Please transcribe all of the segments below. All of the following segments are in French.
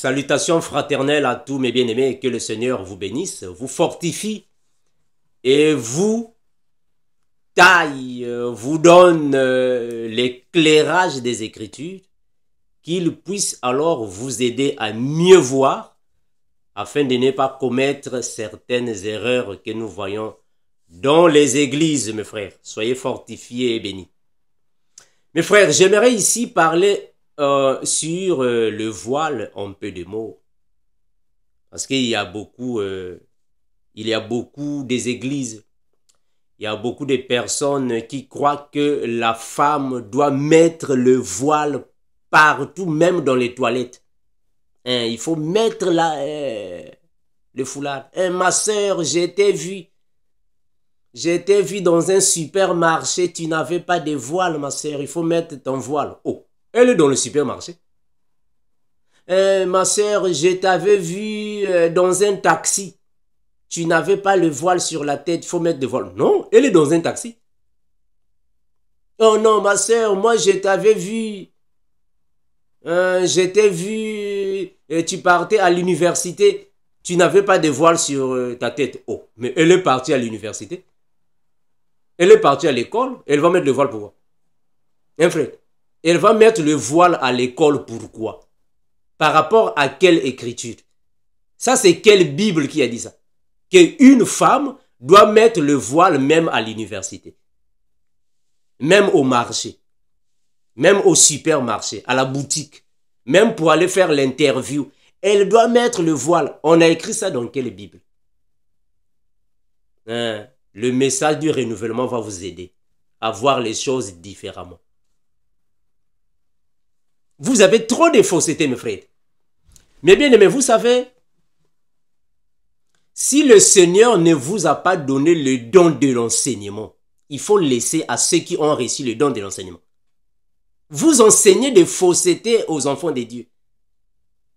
Salutations fraternelles à tous mes bien-aimés, que le Seigneur vous bénisse, vous fortifie et vous taille, vous donne l'éclairage des Écritures, qu'il puisse alors vous aider à mieux voir, afin de ne pas commettre certaines erreurs que nous voyons dans les églises, mes frères. Soyez fortifiés et bénis. Mes frères, j'aimerais ici parler sur le voile en peu de mots. Parce qu'il y a beaucoup des églises, il y a beaucoup de personnes qui croient que la femme doit mettre le voile partout, même dans les toilettes. Il faut mettre le foulard. Ma soeur, j'étais vu dans un supermarché, tu n'avais pas de voile, ma soeur, il faut mettre ton voile. Oh, elle est dans le supermarché. Ma soeur, je t'avais vu dans un taxi. Tu n'avais pas le voile sur la tête, il faut mettre le voile. Non, elle est dans un taxi. Oh non, ma soeur, moi je t'avais vu. Tu partais à l'université. Tu n'avais pas de voile sur ta tête. Oh, mais elle est partie à l'université. Elle est partie à l'école. Elle va mettre le voile pourquoi? Hein, frère? Elle va mettre le voile à l'école pourquoi? Par rapport à quelle écriture? Ça, c'est quelle Bible qui a dit ça? Qu'une femme doit mettre le voile même à l'université. Même au marché. Même au supermarché, à la boutique. Même pour aller faire l'interview. Elle doit mettre le voile. On a écrit ça dans quelle Bible? Le message du renouvellement va vous aider à voir les choses différemment. Vous avez trop de fausseté, mes frères. Mais bien aimé, vous savez, si le Seigneur ne vous a pas donné le don de l'enseignement, il faut laisser à ceux qui ont reçu le don de l'enseignement. Vous enseignez des faussetés aux enfants de Dieu.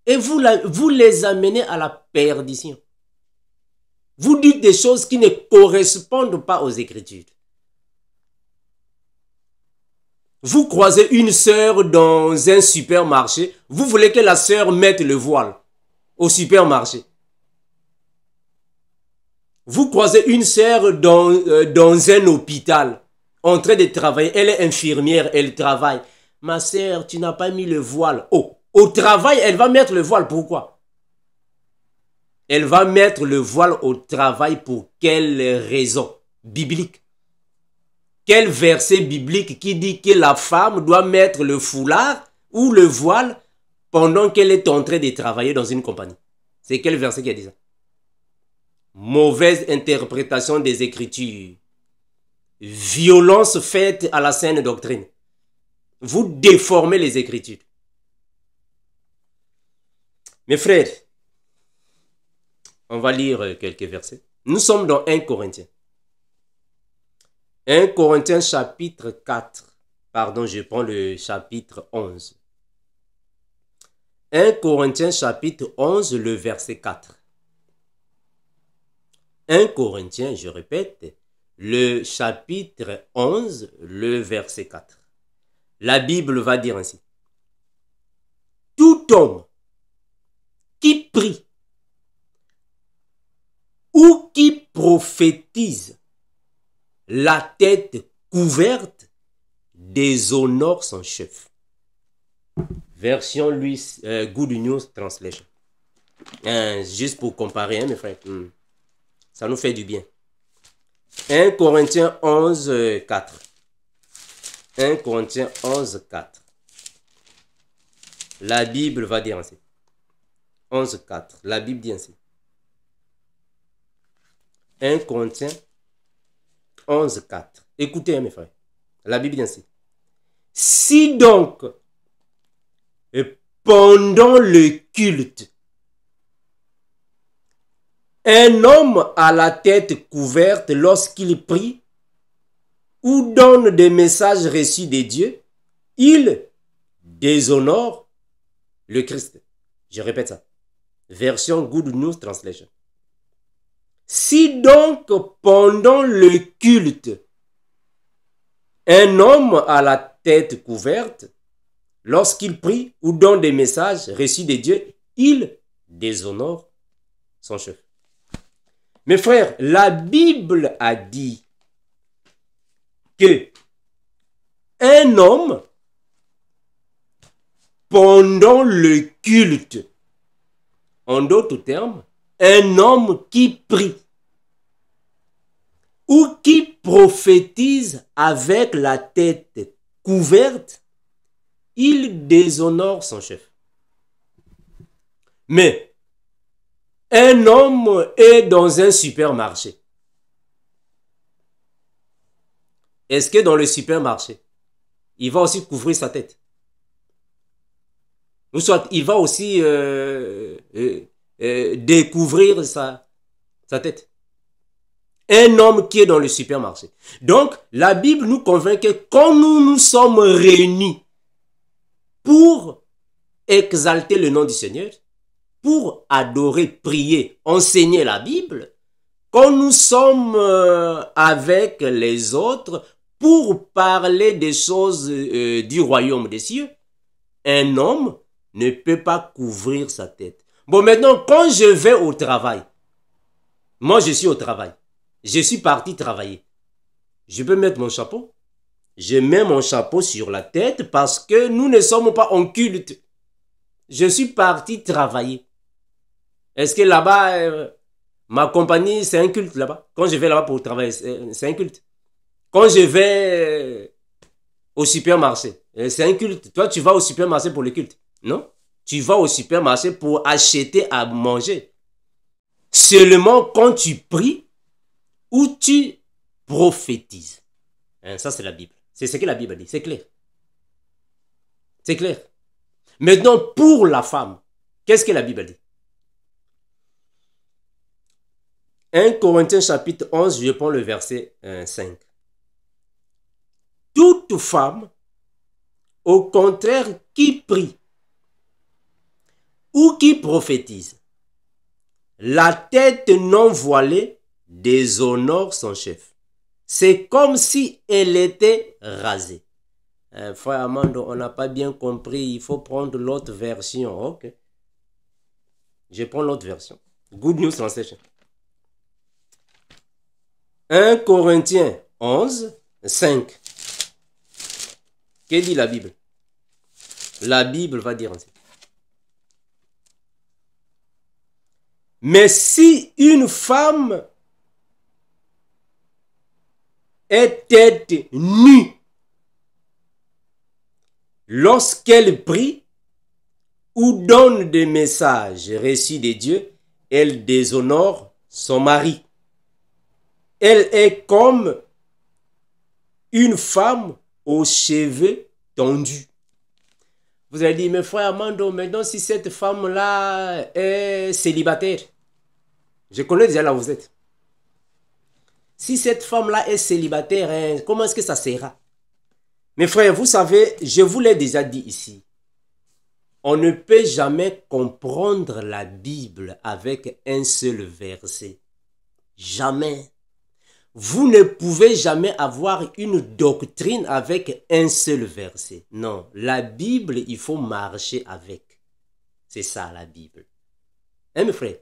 Et vous les amenez à la perdition. Vous dites des choses qui ne correspondent pas aux Écritures. Vous croisez une sœur dans un supermarché. Vous voulez que la sœur mette le voile au supermarché. Vous croisez une sœur dans un hôpital en train de travailler. Elle est infirmière, elle travaille. Ma sœur, tu n'as pas mis le voile. Oh, au travail, elle va mettre le voile. Pourquoi? Elle va mettre le voile au travail pour quelle raison biblique? Quel verset biblique qui dit que la femme doit mettre le foulard ou le voile pendant qu'elle est en train de travailler dans une compagnie? C'est quel verset qui a dit ça? Mauvaise interprétation des Écritures. Violence faite à la saine doctrine. Vous déformez les Écritures. Mes frères, on va lire quelques versets. Nous sommes dans 1 Corinthiens. 1 Corinthiens chapitre 4. Pardon, je prends le chapitre 11. 1 Corinthiens chapitre 11, le verset 4. 1 Corinthiens, je répète, le chapitre 11, le verset 4. La Bible va dire ainsi. Tout homme qui prie ou qui prophétise la tête couverte déshonore son chef. Version Good News Translation. Juste pour comparer, mes frères. Ça nous fait du bien. 1 Corinthiens 11, 4. 1 Corinthiens 11, 4. La Bible va dire ainsi. 11, 4. La Bible dit ainsi. 1 Corinthiens 11, 4. Écoutez, mes frères. La Bible dit ainsi. Si donc, pendant le culte, un homme a la tête couverte lorsqu'il prie ou donne des messages reçus de Dieu, il déshonore le Christ. Je répète ça. Version Good News Translation. Si donc pendant le culte, un homme a la tête couverte, lorsqu'il prie ou donne des messages reçus de Dieu, il déshonore son chef. Mes frères, la Bible a dit que un homme, pendant le culte, en d'autres termes, un homme qui prie ou qui prophétise avec la tête couverte, il déshonore son chef. Mais un homme est dans un supermarché. Est-ce que dans le supermarché, il va aussi couvrir sa tête? Ou soit il va aussi découvrir sa tête? Un homme qui est dans le supermarché. Donc, la Bible nous convainc que quand nous nous sommes réunis pour exalter le nom du Seigneur, pour adorer, prier, enseigner la Bible, quand nous sommes avec les autres pour parler des choses du royaume des cieux, un homme ne peut pas couvrir sa tête. Bon, maintenant, quand je vais au travail, moi je suis au travail, je suis parti travailler, je peux mettre mon chapeau? Je mets mon chapeau sur la tête parce que nous ne sommes pas en culte. Je suis parti travailler. Est-ce que là-bas, ma compagnie, c'est un culte là-bas? Quand je vais là-bas pour travailler, c'est un culte. Quand je vais au supermarché, c'est un culte. Toi, tu vas au supermarché pour le culte. Non? Tu vas au supermarché pour acheter à manger. Seulement quand tu pries ou tu prophétises. Hein, ça, c'est la Bible. C'est ce que la Bible dit. C'est clair. C'est clair. Maintenant, pour la femme, qu'est-ce que la Bible dit? 1 Corinthiens chapitre 11, je prends le verset 5. Toute femme, au contraire, qui prie ou qui prophétise, la tête non voilée déshonore son chef. C'est comme si elle était rasée. Frère Amando, on n'a pas bien compris. Il faut prendre l'autre version. Ok. Je prends l'autre version. Good News Translation. 1 Corinthiens 11, 5. Que dit la Bible? La Bible va dire ainsi. Mais si une femme est tête nue lorsqu'elle prie ou donne des messages reçus de Dieu, elle déshonore son mari. Elle est comme une femme aux cheveux tendus. Vous allez dire, mais frère Amando, maintenant si cette femme-là est célibataire, je connais déjà là où vous êtes. Si cette femme-là est célibataire, hein, comment est-ce que ça sera? Mes frères, vous savez, je vous l'ai déjà dit ici, on ne peut jamais comprendre la Bible avec un seul verset. Jamais. Vous ne pouvez jamais avoir une doctrine avec un seul verset. Non, la Bible, il faut marcher avec. C'est ça la Bible. Hein, mes frères?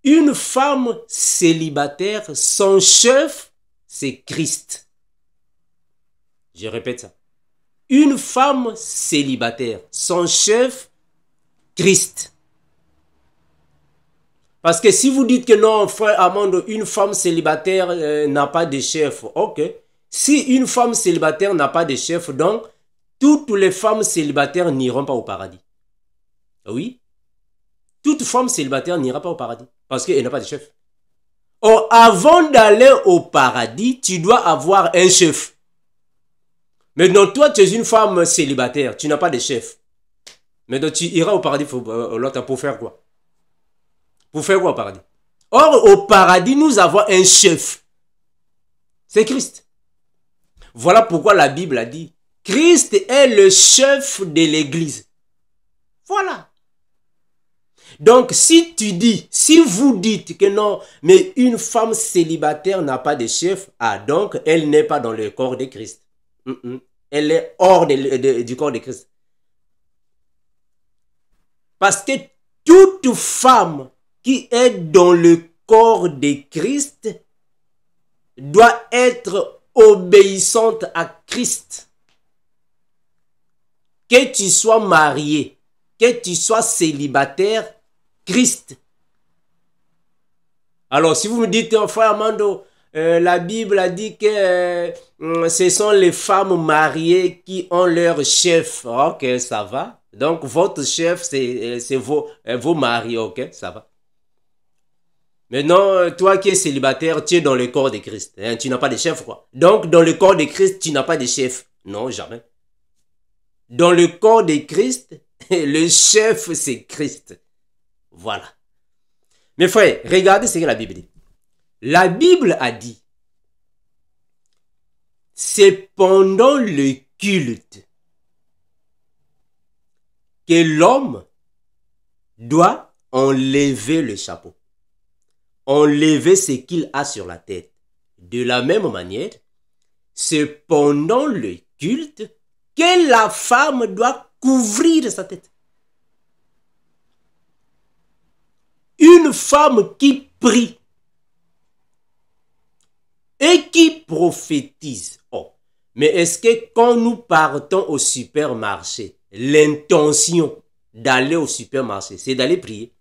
Une femme célibataire, son chef, c'est Christ. Je répète ça. Une femme célibataire, son chef, Christ. Parce que si vous dites que non, frère Amando, une femme célibataire n'a pas de chef, ok. Si une femme célibataire n'a pas de chef, donc toutes les femmes célibataires n'iront pas au paradis. Oui. Toute femme célibataire n'ira pas au paradis parce qu'elle n'a pas de chef. Or, avant d'aller au paradis, tu dois avoir un chef. Maintenant, toi, tu es une femme célibataire, tu n'as pas de chef. Maintenant, tu iras au paradis pour faire quoi? Pour faire quoi au paradis? Or, au paradis, nous avons un chef. C'est Christ. Voilà pourquoi la Bible a dit, Christ est le chef de l'église. Voilà. Donc, si tu dis, si vous dites que non, mais une femme célibataire n'a pas de chef, ah, donc, elle n'est pas dans le corps de Christ. Elle est hors du corps de Christ. Parce que toute femme qui est dans le corps de Christ doit être obéissante à Christ. Que tu sois marié, que tu sois célibataire, Christ. Alors, si vous me dites, frère Armando, la Bible a dit que ce sont les femmes mariées qui ont leur chef. Ok, ça va. Donc, votre chef, c'est vos maris. Ok, ça va. Maintenant, toi qui es célibataire, tu es dans le corps de Christ. Hein, tu n'as pas de chef, quoi. Donc, dans le corps de Christ, tu n'as pas de chef. Non, jamais. Dans le corps de Christ, le chef, c'est Christ. Voilà. Mes frères, regardez ce que la Bible dit. La Bible a dit, c'est pendant le culte que l'homme doit enlever le chapeau. Enlever ce qu'il a sur la tête. De la même manière, c'est pendant le culte que la femme doit couvrir sa tête. Une femme qui prie et qui prophétise. Oh, mais est-ce que quand nous partons au supermarché, l'intention d'aller au supermarché, c'est d'aller prier?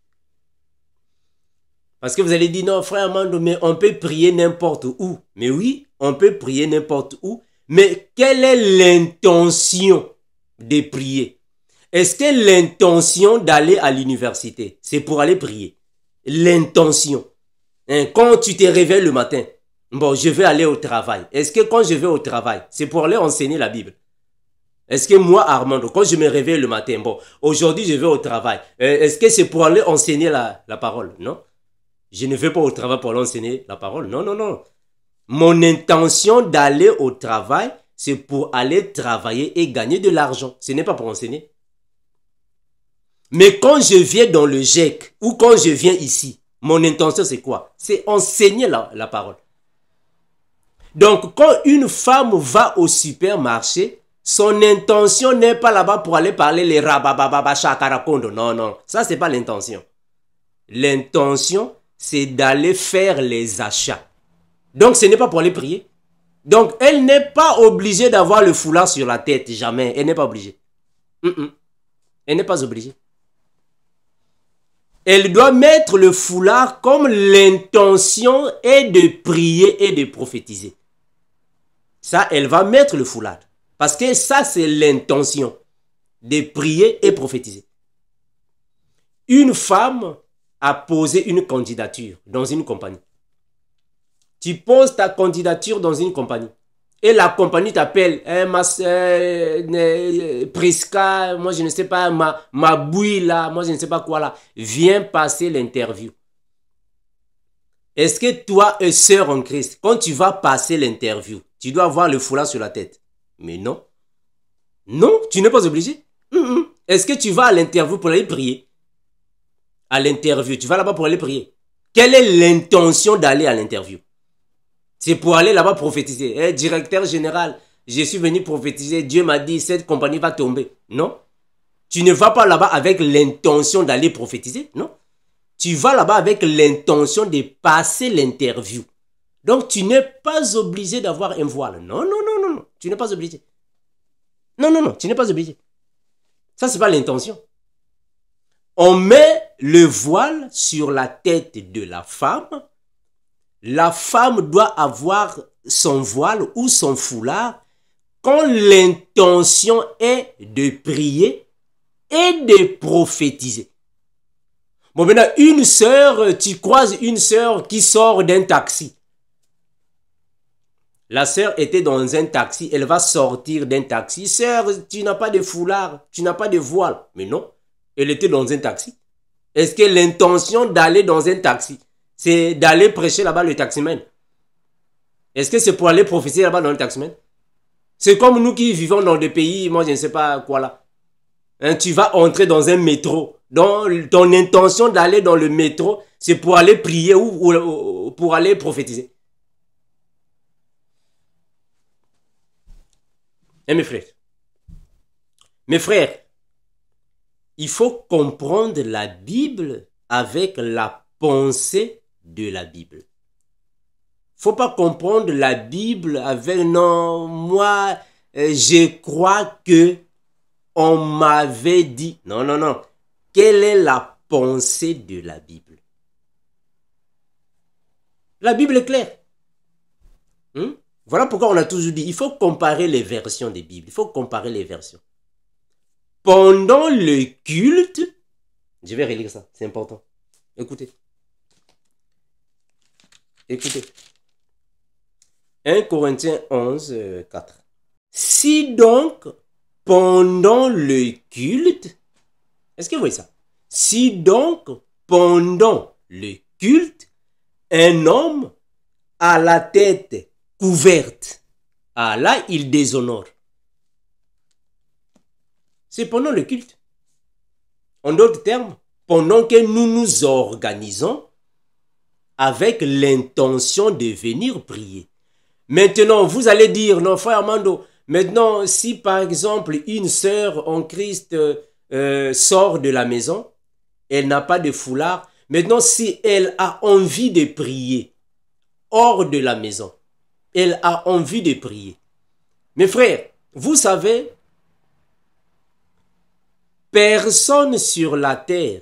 Parce que vous allez dire, non, frère Armando, mais on peut prier n'importe où. Mais oui, on peut prier n'importe où. Mais quelle est l'intention de prier? Est-ce que l'intention d'aller à l'université, c'est pour aller prier? L'intention. Hein, quand tu te réveilles le matin, bon, je vais aller au travail. Est-ce que quand je vais au travail, c'est pour aller enseigner la Bible? Est-ce que moi, Armando, quand je me réveille le matin, bon, aujourd'hui je vais au travail, est-ce que c'est pour aller enseigner la parole? Non. Je ne vais pas au travail pour aller enseigner la parole. Non, non, non. Mon intention d'aller au travail, c'est pour aller travailler et gagner de l'argent. Ce n'est pas pour enseigner. Mais quand je viens dans le GEC ou quand je viens ici, mon intention c'est quoi? C'est enseigner la parole. Donc quand une femme va au supermarché, son intention n'est pas là-bas pour aller parler les rabababa chakarakondo. Non, non, ça c'est pas l'intention. L'intention c'est d'aller faire les achats. Donc ce n'est pas pour aller prier. Donc elle n'est pas obligée d'avoir le foulard sur la tête, jamais. Elle n'est pas obligée. Elle n'est pas obligée. Elle doit mettre le foulard comme l'intention est de prier et de prophétiser. Ça, elle va mettre le foulard. Parce que ça, c'est l'intention de prier et prophétiser. Une femme a posé une candidature dans une compagnie. Tu poses ta candidature dans une compagnie. Et la compagnie t'appelle Prisca, moi je ne sais pas, ma bouille là, moi je ne sais pas quoi là. Viens passer l'interview. Est-ce que toi, sœur en Christ, quand tu vas passer l'interview, tu dois avoir le foulard sur la tête? Mais non. Non, tu n'es pas obligé. Est-ce que tu vas à l'interview pour aller prier? À l'interview, tu vas là-bas pour aller prier. Quelle est l'intention d'aller à l'interview? C'est pour aller là-bas prophétiser. Eh, directeur général, je suis venu prophétiser. Dieu m'a dit, cette compagnie va tomber. Non. Tu ne vas pas là-bas avec l'intention d'aller prophétiser. Non. Tu vas là-bas avec l'intention de passer l'interview. Donc, tu n'es pas obligé d'avoir un voile. Non, non, non, non, non. Tu n'es pas obligé. Non, non, non. Tu n'es pas obligé. Ça, ce n'est pas l'intention. On met le voile sur la tête de la femme. La femme doit avoir son voile ou son foulard quand l'intention est de prier et de prophétiser. Bon, maintenant, une sœur, tu croises une sœur qui sort d'un taxi. La sœur était dans un taxi, elle va sortir d'un taxi. Sœur, tu n'as pas de foulard, tu n'as pas de voile. Mais non, elle était dans un taxi. Est-ce que l'intention d'aller dans un taxi, c'est d'aller prêcher là-bas le taximan? Est-ce que c'est pour aller prophétiser là-bas dans le taximan? C'est comme nous qui vivons dans des pays, moi je ne sais pas quoi là. Hein, tu vas entrer dans un métro. Donc ton intention d'aller dans le métro, c'est pour aller prier ou pour aller prophétiser. Et mes frères, il faut comprendre la Bible avec la pensée de la Bible. Faut pas comprendre la Bible avec non, moi, je crois que on m'avait dit. Non, non, non. Quelle est la pensée de la Bible? La Bible est claire. Voilà pourquoi on a toujours dit, il faut comparer les versions des Bibles. Il faut comparer les versions. Pendant le culte, je vais relire ça, c'est important. Écoutez. Écoutez. 1 Corinthiens 11, 4. Si donc, pendant le culte, est-ce que vous voyez ça? Si donc, pendant le culte, un homme a la tête couverte, ah là, il déshonore. C'est pendant le culte. En d'autres termes, pendant que nous nous organisons avec l'intention de venir prier. Maintenant, vous allez dire, non, frère Armando, maintenant, si par exemple une sœur en Christ sort de la maison, elle n'a pas de foulard, maintenant si elle a envie de prier hors de la maison, elle a envie de prier. Mes frères, vous savez, personne sur la terre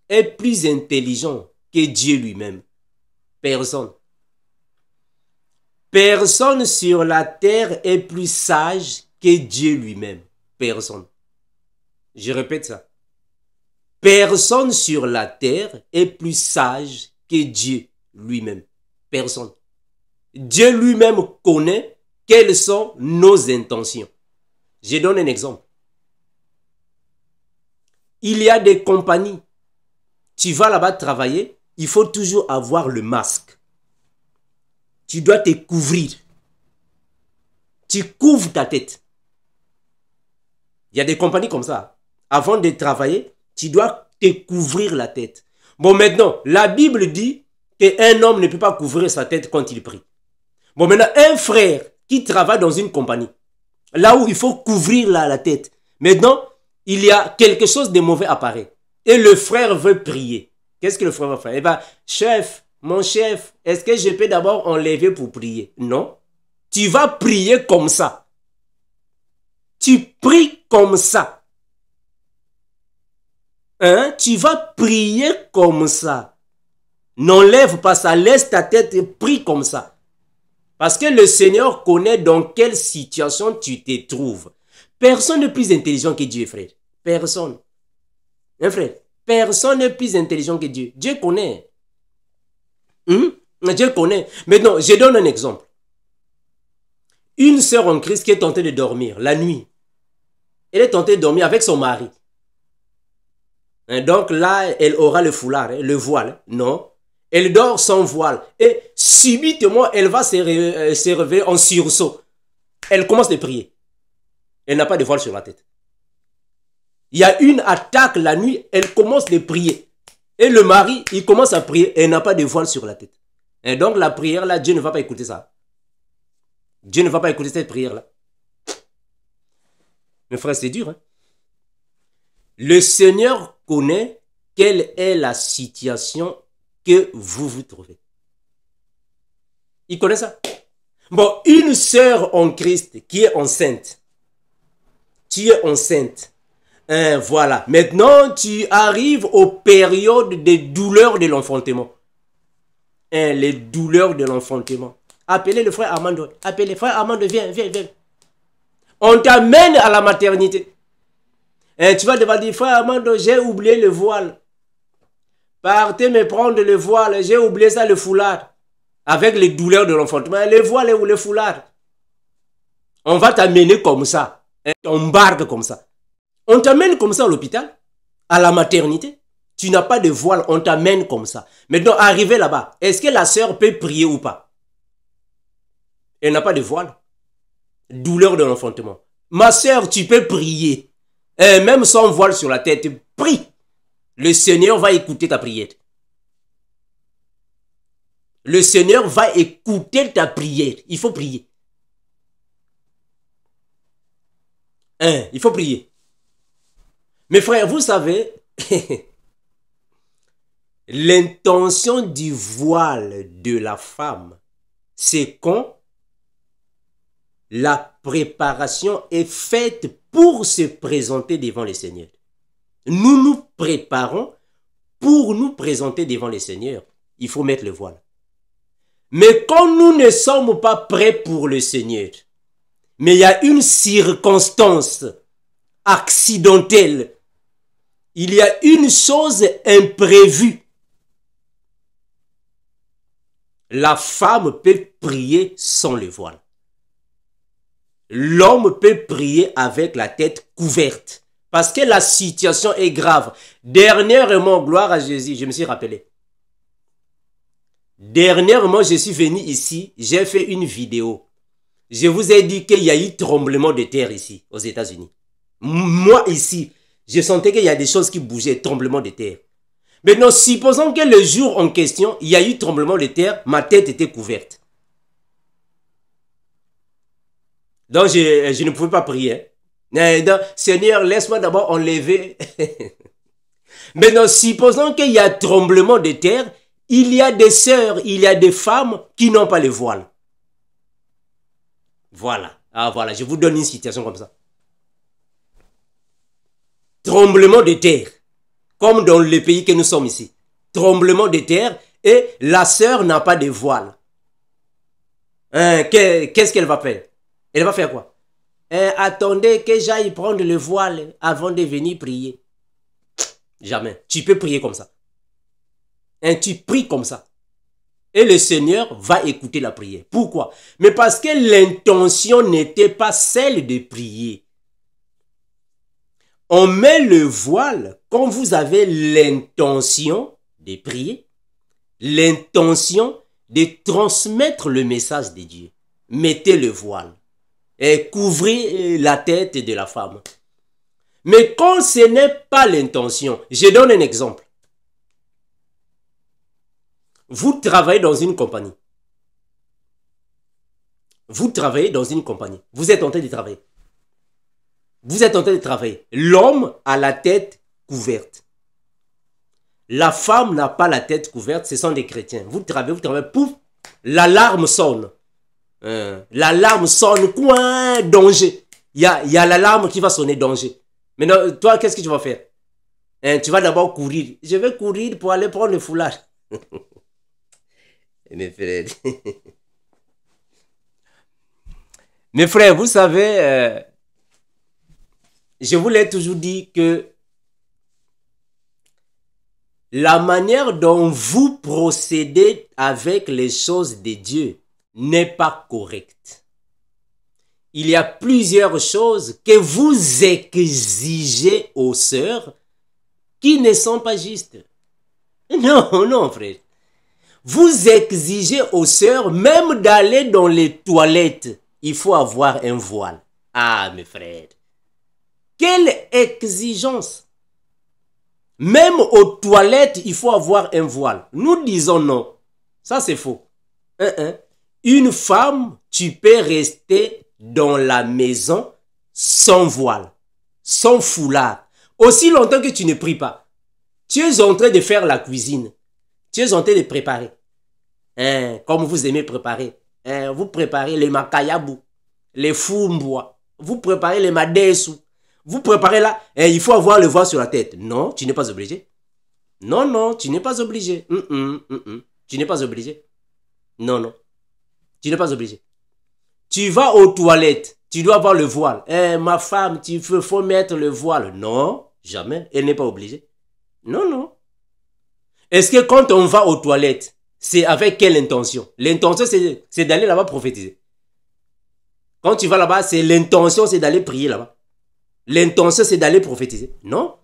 est plus intelligent que Dieu lui-même. Personne. Personne sur la terre est plus sage que Dieu lui-même. Personne. Je répète ça. Personne sur la terre est plus sage que Dieu lui-même. Personne. Dieu lui-même connaît quelles sont nos intentions. Je donne un exemple. Il y a des compagnies. Tu vas là-bas travailler, il faut toujours avoir le masque. Tu dois te couvrir. Tu couvres ta tête. Il y a des compagnies comme ça. Avant de travailler, tu dois te couvrir la tête. Bon, maintenant, la Bible dit qu'un homme ne peut pas couvrir sa tête quand il prie. Bon, maintenant, un frère qui travaille dans une compagnie, là où il faut couvrir la tête, maintenant, il y a quelque chose de mauvais apparaît. Et le frère veut prier. Qu'est-ce que le frère va faire? Eh bien, chef, mon chef, est-ce que je peux d'abord enlever pour prier? Non. Tu vas prier comme ça. Tu pries comme ça. Hein? Tu vas prier comme ça. N'enlève pas ça. Laisse ta tête et prie comme ça. Parce que le Seigneur connaît dans quelle situation tu te trouves. Personne n'est plus intelligent que Dieu, frère. Personne. Hein, frère? Personne n'est plus intelligent que Dieu. Dieu connaît. Dieu connaît. Maintenant, je donne un exemple. Une sœur en Christ qui est tentée de dormir la nuit. Elle est tentée de dormir avec son mari. Donc là, elle aura le foulard, le voile. Non. Elle dort sans voile. Et subitement, elle va se réveiller en sursaut. Elle commence à prier. Elle n'a pas de voile sur la tête. Il y a une attaque la nuit, elle commence à prier. Et le mari, il commence à prier, elle n'a pas de voile sur la tête. Et donc la prière là, Dieu ne va pas écouter ça. Dieu ne va pas écouter cette prière là. Mes frères, c'est dur. Hein? Le Seigneur connaît quelle est la situation que vous vous trouvez. Il connaît ça. Bon, une sœur en Christ qui est enceinte. Tu es enceinte. Voilà. Maintenant, tu arrives aux périodes des douleurs de l'enfantement. Les douleurs de l'enfantement. Appelez le frère Armando. Appelez le frère Armando. Viens, viens, viens. On t'amène à la maternité. Tu vas devoir dire, frère Armando, j'ai oublié le voile. Partez me prendre le voile. J'ai oublié ça, le foulard. Avec les douleurs de l'enfantement. Le voile ou le foulard. On va t'amener comme ça. On embarque comme ça. On t'amène comme ça à l'hôpital, à la maternité. Tu n'as pas de voile, on t'amène comme ça. Maintenant, arrivé là-bas, est-ce que la sœur peut prier ou pas? Elle n'a pas de voile. Douleur de l'enfantement. Ma sœur, tu peux prier. Même sans voile sur la tête, prie. Le Seigneur va écouter ta prière. Le Seigneur va écouter ta prière. Il faut prier. Il faut prier. Mes frères, vous savez, l'intention du voile de la femme, c'est quand la préparation est faite pour se présenter devant le Seigneur. Nous nous préparons pour nous présenter devant le Seigneur. Il faut mettre le voile. Mais quand nous ne sommes pas prêts pour le Seigneur, mais il y a une circonstance accidentelle, il y a une chose imprévue, la femme peut prier sans le voile. L'homme peut prier avec la tête couverte. Parce que la situation est grave. Dernièrement, gloire à Jésus, je me suis rappelé. Dernièrement, je suis venu ici, j'ai fait une vidéo. Je vous ai dit qu'il y a eu tremblement de terre ici, aux États-Unis. Moi, ici, je sentais qu'il y a des choses qui bougeaient, tremblement de terre. Maintenant, supposons que le jour en question, il y a eu tremblement de terre, ma tête était couverte. Donc, je ne pouvais pas prier. Donc, Seigneur, laisse-moi d'abord enlever. Maintenant, supposons qu'il y a tremblement de terre, il y a des sœurs, il y a des femmes qui n'ont pas le voile. Voilà. Ah, voilà, je vous donne une situation comme ça. Tremblement de terre. Comme dans le pays que nous sommes ici. Tremblement de terre et la sœur n'a pas de voile. Qu'est-ce qu'elle va faire? Elle va faire quoi? Attendez que j'aille prendre le voile avant de venir prier. Jamais. Tu peux prier comme ça. Tu pries comme ça. Et le Seigneur va écouter la prière. Pourquoi? Mais parce que l'intention n'était pas celle de prier. On met le voile quand vous avez l'intention de prier, l'intention de transmettre le message de Dieu. Mettez le voile et couvrez la tête de la femme. Mais quand ce n'est pas l'intention, je donne un exemple. Vous travaillez dans une compagnie. Vous travaillez dans une compagnie. Vous êtes en train de travailler. Vous êtes en train de travailler. L'homme a la tête couverte. La femme n'a pas la tête couverte, ce sont des chrétiens. Vous travaillez, pouf, l'alarme sonne. L'alarme sonne, quoi, danger. Il y a l'alarme qui va sonner, danger. Maintenant, toi, qu'est-ce que tu vas faire? Tu vas d'abord courir. Je vais courir pour aller prendre le foulard. Mes frères. Mes frères, vous savez, je vous l'ai toujours dit que la manière dont vous procédez avec les choses de Dieu n'est pas correcte. Il y a plusieurs choses que vous exigez aux sœurs qui ne sont pas justes. Non, non, frère. Vous exigez aux sœurs même d'aller dans les toilettes. Il faut avoir un voile. Ah, mes frères. Quelle exigence! Même aux toilettes, il faut avoir un voile. Nous disons non. Ça, c'est faux. Une femme, tu peux rester dans la maison sans voile, sans foulard. Aussi longtemps que tu ne pries pas. Tu es en train de faire la cuisine. Tu es en train de préparer. Comme vous aimez préparer. Vous préparez les makayabou, les fumbois. Vous préparez les madesu. Vous préparez là, il faut avoir le voile sur la tête. Non, tu n'es pas obligé. Non, non, tu n'es pas obligé. Tu n'es pas obligé. Non, non. Tu n'es pas obligé. Tu vas aux toilettes, tu dois avoir le voile. Ma femme, il faut mettre le voile. Non, jamais. Elle n'est pas obligée. Non, non. Est-ce que quand on va aux toilettes, c'est avec quelle intention? L'intention, c'est d'aller là-bas prophétiser. Quand tu vas là-bas, c'est l'intention, c'est d'aller prier là-bas. L'intention, c'est d'aller prophétiser. Non.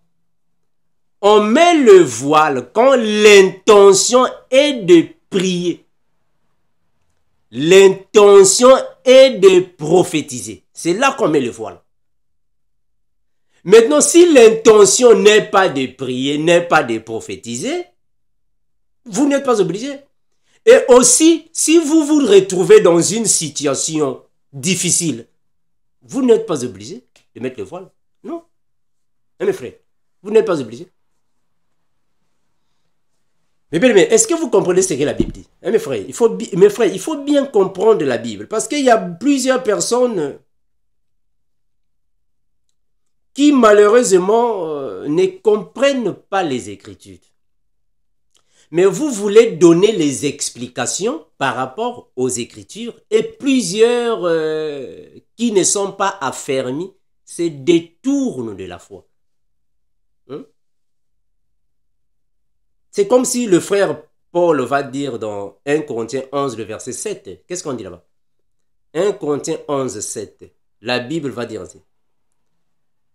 On met le voile quand l'intention est de prier. L'intention est de prophétiser. C'est là qu'on met le voile. Maintenant, si l'intention n'est pas de prier, n'est pas de prophétiser, vous n'êtes pas obligé. Et aussi, si vous vous retrouvez dans une situation difficile, vous n'êtes pas obligé de mettre le voile. Non. Mes frères, Vous n'êtes pas obligé. Mais bien, est-ce que vous comprenez ce que la Bible dit? Hein, mes frères, il faut bien comprendre la Bible. Parce qu'il y a plusieurs personnes qui, malheureusement, ne comprennent pas les Écritures. Mais vous voulez donner les explications par rapport aux Écritures et plusieurs qui ne sont pas affermis se détournent de la foi. Hein? C'est comme si le frère Paul va dire dans 1 Corinthiens 11, le verset 7. Qu'est-ce qu'on dit là-bas? 1 Corinthiens 11, 7. La Bible va dire ainsi.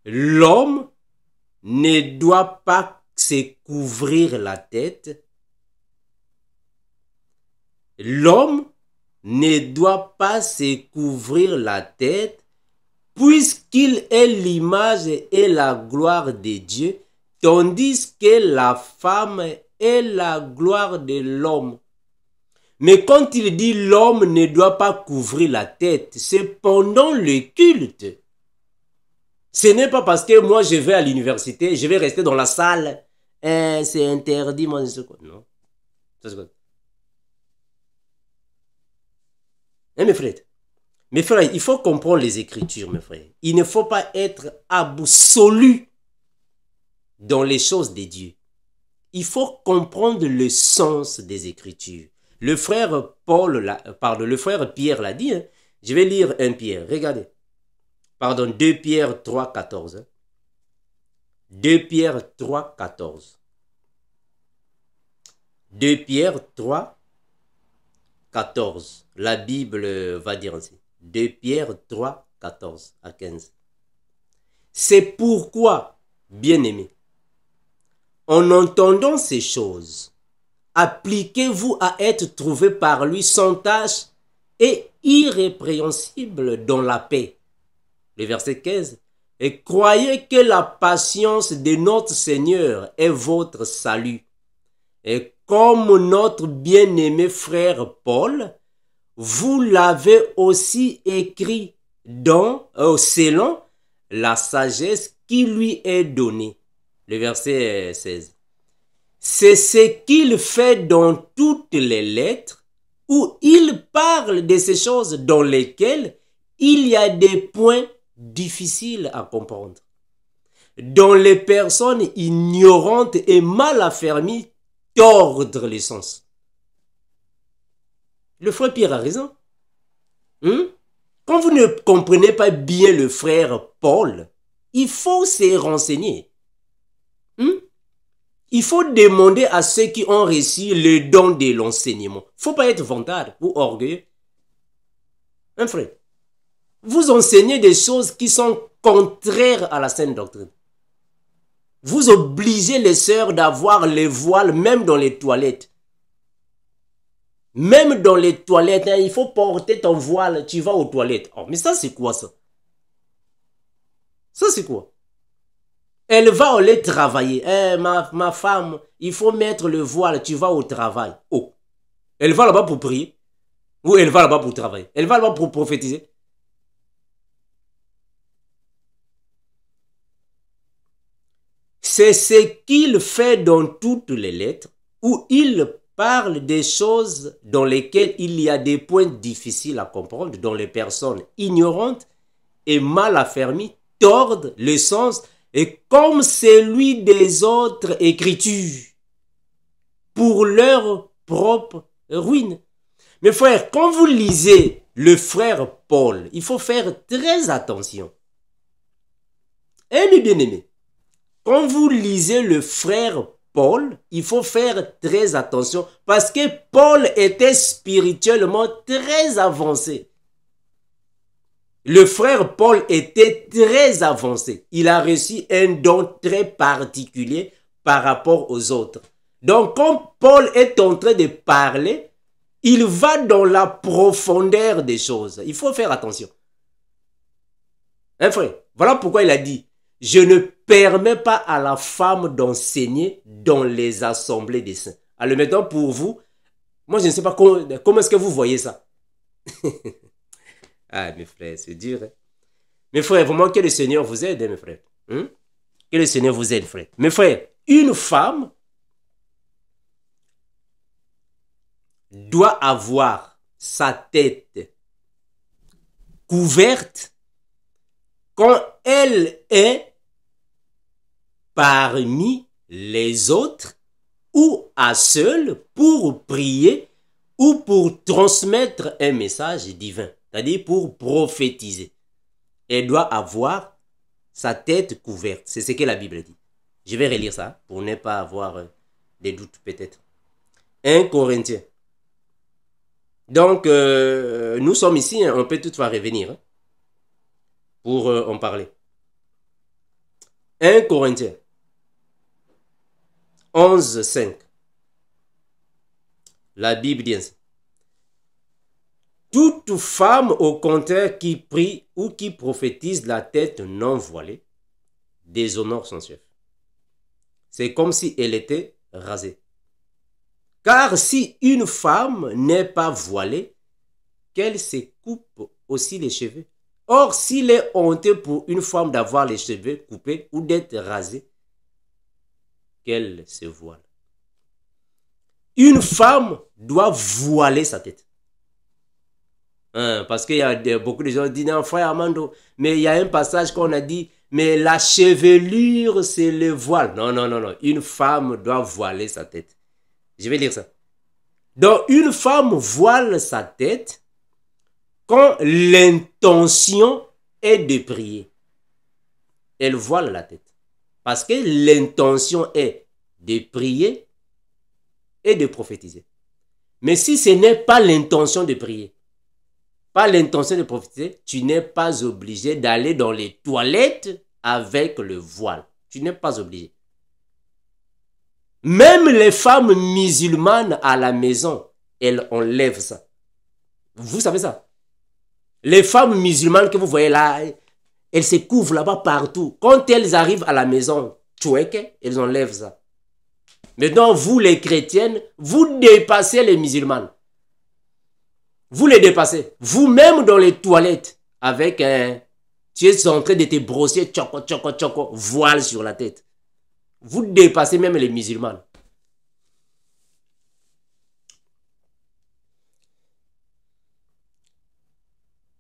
L'homme ne doit pas se couvrir la tête. L'homme ne doit pas se couvrir la tête puisqu'il est l'image et la gloire de Dieu, tandis que la femme est la gloire de l'homme. Mais quand il dit l'homme ne doit pas couvrir la tête, c'est pendant le culte. Ce n'est pas parce que moi je vais à l'université, je vais rester dans la salle. C'est interdit, moi je sais quoi. Non. Mes frères, il faut comprendre les Écritures, mes frères. Il ne faut pas être absolu dans les choses de Dieu. Il faut comprendre le sens des Écritures. Le frère le frère Pierre l'a dit. Hein. Je vais lire 1 Pierre. Regardez. 2 Pierre 3, 14. Hein. 2 Pierre 3, 14. 2 Pierre 3, 14. La Bible va dire ainsi. 2 Pierre 3, 14 à 15. C'est pourquoi, bien-aimés, en entendant ces choses, appliquez-vous à être trouvés par lui sans tache et irrépréhensible dans la paix. Le verset 15. Et croyez que la patience de notre Seigneur est votre salut. Et comme notre bien-aimé frère Paul, vous l'avez aussi écrit selon la sagesse qui lui est donnée. Le verset 16. C'est ce qu'il fait dans toutes les lettres où il parle de ces choses dans lesquelles il y a des points difficiles à comprendre, dont les personnes ignorantes et mal affermies tordent les sens. Le frère Pierre a raison. Quand vous ne comprenez pas bien le frère Paul, il faut se renseigner. Il faut demander à ceux qui ont reçu le don de l'enseignement. Il ne faut pas être vantard ou orgueilleux. Un frère, vous enseignez des choses qui sont contraires à la saine doctrine. Vous obligez les sœurs d'avoir les voiles même dans les toilettes. Même dans les toilettes, hein, il faut porter ton voile, tu vas aux toilettes. Oh, mais ça c'est quoi ça? Ça c'est quoi? Elle va aller travailler. Ma femme, il faut mettre le voile, tu vas au travail. Oh, elle va là-bas pour prier? Ou elle va là-bas pour travailler? Elle va là-bas pour prophétiser? C'est ce qu'il fait dans toutes les lettres où il parle des choses dans lesquelles il y a des points difficiles à comprendre, dont les personnes ignorantes et mal affermies tordent le sens et comme celui des autres écritures pour leur propre ruine. Mes frères, quand vous lisez le frère Paul, il faut faire très attention. Mes bien-aimés, quand vous lisez le frère Paul, il faut faire très attention parce que Paul était spirituellement très avancé. Le frère Paul était très avancé. Il a reçu un don très particulier par rapport aux autres. Donc, quand Paul est en train de parler, il va dans la profondeur des choses. Il faut faire attention. Hein, frère? Voilà pourquoi il a dit, je ne permets pas à la femme d'enseigner dans les assemblées des saints. Alors maintenant, pour vous, moi je ne sais pas comment est-ce que vous voyez ça. Ah, mes frères, c'est dur. Hein? Mes frères, vraiment que le Seigneur vous aide, hein, mes frères. Que le Seigneur vous aide, frère. Mes frères, une femme doit avoir sa tête couverte quand elle est parmi les autres ou à seule pour prier ou pour transmettre un message divin, c'est-à-dire pour prophétiser. Elle doit avoir sa tête couverte. C'est ce que la Bible dit. Je vais relire ça pour ne pas avoir des doutes peut-être. 1 Corinthiens. Donc, nous sommes ici, hein, on peut toutefois revenir hein, pour en parler. 1 Corinthiens 11, 5. La Bible dit ainsi. Toute femme au contraire qui prie ou qui prophétise la tête non voilée déshonore son chef. C'est comme si elle était rasée. Car si une femme n'est pas voilée, qu'elle se coupe aussi les cheveux. Or, s'il est honteux pour une femme d'avoir les cheveux coupés ou d'être rasée, qu'elle se voile. Une femme doit voiler sa tête. Hein, parce qu'il y a beaucoup de gens qui disent, non, frère Armando, mais il y a un passage qu'on a dit, mais la chevelure, c'est le voile. Non, non, non, non. Une femme doit voiler sa tête. Je vais lire ça. Donc, une femme voile sa tête quand l'intention est de prier. Elle voile la tête. Parce que l'intention est de prier et de prophétiser. Mais si ce n'est pas l'intention de prier, pas l'intention de prophétiser, tu n'es pas obligé d'aller dans les toilettes avec le voile. Tu n'es pas obligé. Même les femmes musulmanes à la maison, elles enlèvent ça. Vous savez ça? Les femmes musulmanes que vous voyez là, elles se couvrent là-bas partout. Quand elles arrivent à la maison, elles enlèvent ça. Maintenant, vous les chrétiennes, vous dépassez les musulmanes. Vous les dépassez. Vous-même dans les toilettes, avec un... Tu es en train de te brosser, voile sur la tête. Vous dépassez même les musulmans.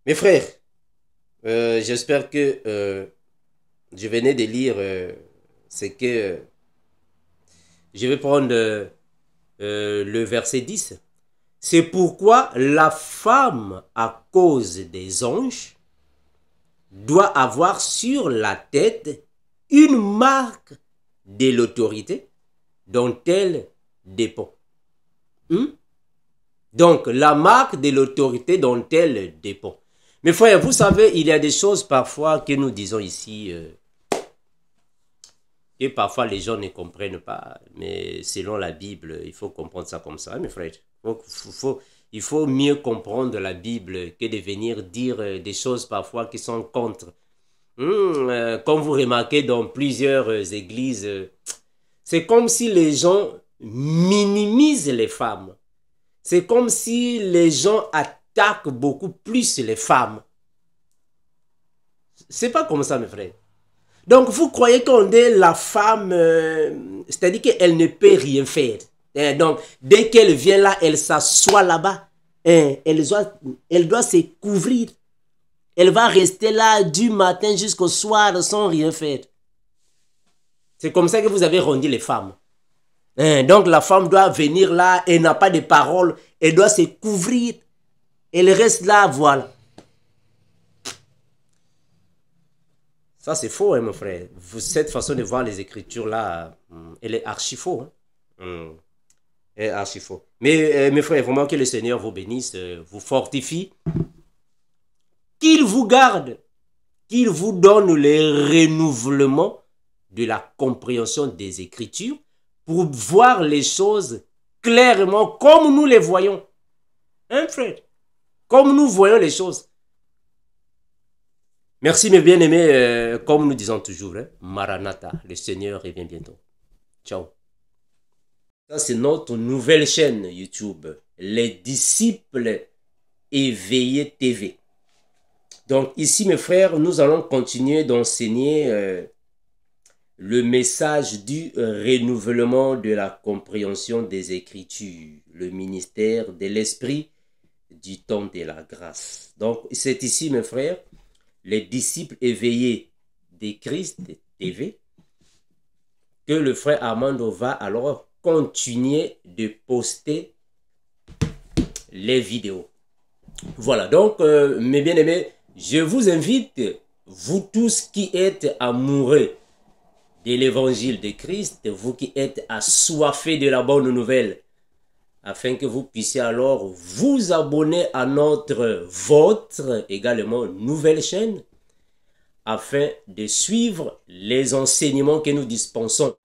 Mes frères, j'espère que je venais de lire ce que... je vais prendre le verset 10. C'est pourquoi la femme, à cause des anges, doit avoir sur la tête une marque de l'autorité dont elle dépend. Donc, la marque de l'autorité dont elle dépend. Mes frères, vous savez, il y a des choses parfois que nous disons ici, que parfois les gens ne comprennent pas, mais selon la Bible, il faut comprendre ça comme ça, mes frères. Il faut mieux comprendre la Bible que de venir dire des choses parfois qui sont contre. Comme vous remarquez dans plusieurs églises, c'est comme si les gens minimisent les femmes. C'est comme si les gens attaquent beaucoup plus les femmes. C'est pas comme ça, mes frères. Donc, vous croyez qu'on dit la femme, c'est-à-dire qu'elle ne peut rien faire. Donc, dès qu'elle vient là, elle s'assoit là-bas. Elle doit se couvrir. Elle va rester là du matin jusqu'au soir sans rien faire. C'est comme ça que vous avez rendu les femmes. Donc, la femme doit venir là, elle n'a pas de parole, elle doit se couvrir. Elle reste là, voilà. Ça, c'est faux, hein, mon frère. Cette façon de voir les Écritures là, elle est archi faux. Hein. Elle est archi faux. Mais, mes frères, vraiment que le Seigneur vous bénisse, vous fortifie. Qu'il vous garde, qu'il vous donne le renouvellement de la compréhension des Écritures pour voir les choses clairement comme nous les voyons. Hein, frère? Comme nous voyons les choses. Merci mes bien-aimés, comme nous disons toujours, hein, Maranatha, le Seigneur revient bientôt. Ciao. Ça, c'est notre nouvelle chaîne YouTube, Les Disciples Éveillés TV. Donc ici, mes frères, nous allons continuer d'enseigner le message du renouvellement de la compréhension des Écritures, le ministère de l'Esprit du temps de la grâce. Donc, c'est ici, mes frères, les disciples éveillés de Christ TV, que le frère Armando va alors continuer de poster les vidéos. Voilà, donc, mes bien-aimés, je vous invite, vous tous qui êtes amoureux de l'évangile de Christ, vous qui êtes assoiffés de la bonne nouvelle, afin que vous puissiez alors vous abonner à votre également nouvelle chaîne, afin de suivre les enseignements que nous dispensons.